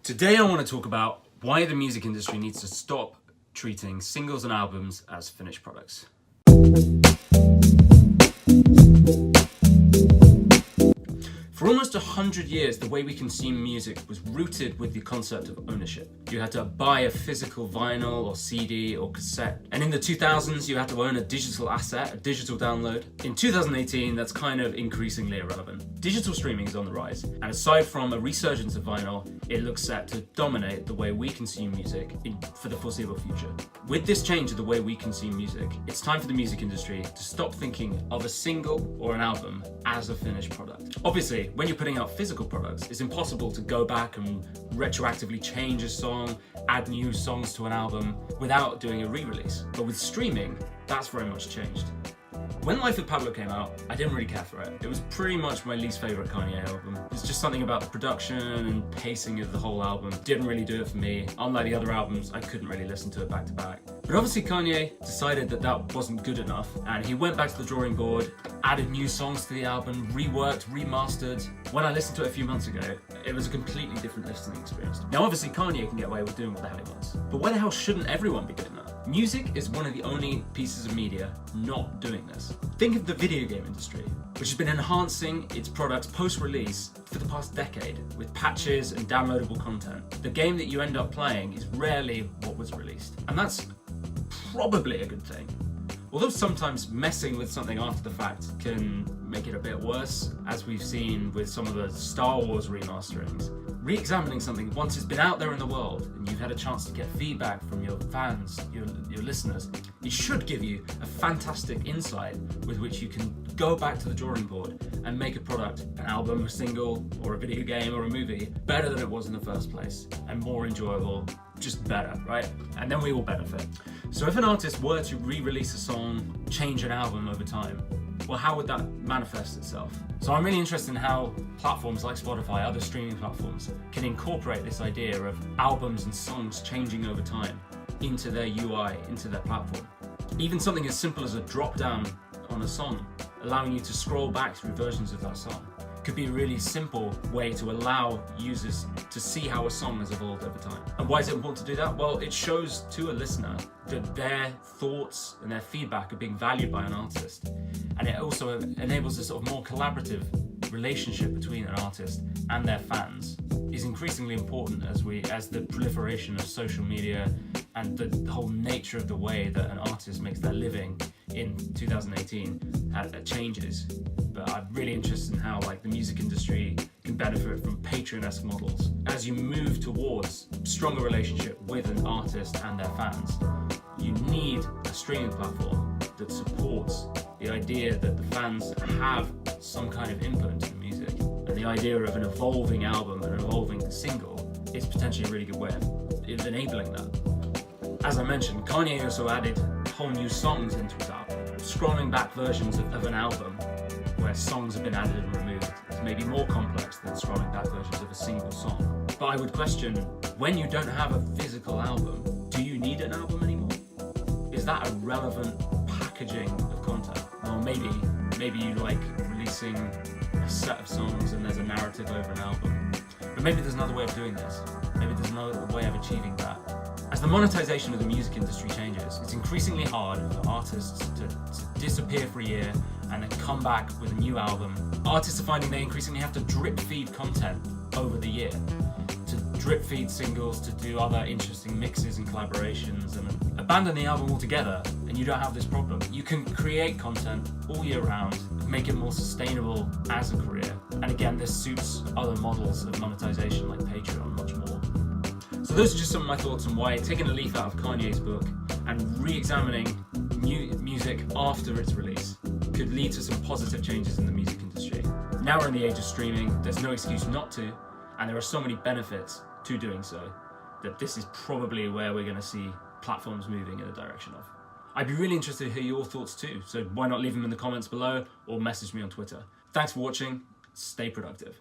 Today I want to talk about why the music industry needs to stop treating singles and albums as finished products. For almost 100 years, the way we consume music was rooted with the concept of ownership. You had to buy a physical vinyl or CD or cassette. And in the 2000s, you had to own a digital asset, a digital download. In 2018, that's kind of increasingly irrelevant. Digital streaming is on the rise. And aside from a resurgence of vinyl, it looks set to dominate the way we consume music for the foreseeable future. With this change of the way we consume music, it's time for the music industry to stop thinking of a single or an album as a finished product. Obviously, when you're putting out physical products, it's impossible to go back and retroactively change a song, add new songs to an album without doing a re-release. But with streaming, that's very much changed. When Life with Pablo came out, I didn't really care for it. It was pretty much my least favorite Kanye album. It's just something about the production and pacing of the whole album didn't really do it for me. Unlike the other albums, I couldn't really listen to it back to back. But obviously Kanye decided that that wasn't good enough, and he went back to the drawing board, added new songs to the album, reworked, remastered. When I listened to it a few months ago, it was a completely different listening experience. Now obviously Kanye can get away with doing what the hell he wants, but why the hell shouldn't everyone be doing that? Music is one of the only pieces of media not doing this. Think of the video game industry, which has been enhancing its products post-release for the past decade with patches and downloadable content. The game that you end up playing is rarely what was released, and that's probably a good thing. Although sometimes messing with something after the fact can make it a bit worse, as we've seen with some of the Star Wars remasterings. Re-examining something once it's been out there in the world and you've had a chance to get feedback from your fans, your listeners, it should give you a fantastic insight with which you can go back to the drawing board and make a product, an album, a single, or a video game or a movie, better than it was in the first place and more enjoyable, just better, right? And then we all benefit. So if an artist were to re-release a song, change an album over time, well, how would that manifest itself? So I'm really interested in how platforms like Spotify, other streaming platforms, can incorporate this idea of albums and songs changing over time into their UI, into their platform. Even something as simple as a drop down on a song, allowing you to scroll back through versions of that song, could be a really simple way to allow users to see how a song has evolved over time. And why is it important to do that? Well, it shows to a listener that their thoughts and their feedback are being valued by an artist. And it also enables a sort of more collaborative relationship between an artist and their fans is increasingly important as the proliferation of social media and the whole nature of the way that an artist makes their living in 2018 changes. But I'm really interested in how the music industry can benefit from Patreon-esque models. As you move towards a stronger relationship with an artist and their fans, you need a streaming platform that supports the idea that the fans have some kind of input into the music. And the idea of an evolving album and an evolving single is potentially a really good way of enabling that. As I mentioned, Kanye also added whole new songs into his album. Scrolling back versions of an album where songs have been added and removed is maybe more complex than scrolling back versions of a single song. But I would question, when you don't have a physical album, do you need an album anymore? Is that a relevant packaging of content? Well, maybe you like releasing a set of songs and there's a narrative over an album. But maybe there's another way of doing this. Maybe there's another way of achieving that. As the monetization of the music industry changes, it's increasingly hard for artists to disappear for a year and then come back with a new album. Artists are finding they increasingly have to drip feed content over the year, to drip feed singles, to do other interesting mixes and collaborations, and abandon the album altogether, and you don't have this problem. You can create content all year round, make it more sustainable as a career. And again, this suits other models of monetization like Patreon much more. So those are just some of my thoughts on why taking a leaf out of Kanye's book and re-examining new music after its release could lead to some positive changes in the music industry. Now we're in the age of streaming, there's no excuse not to, and there are so many benefits to doing so that this is probably where we're going to see platforms moving in the direction of. I'd be really interested to hear your thoughts too, so why not leave them in the comments below or message me on Twitter. Thanks for watching, stay productive.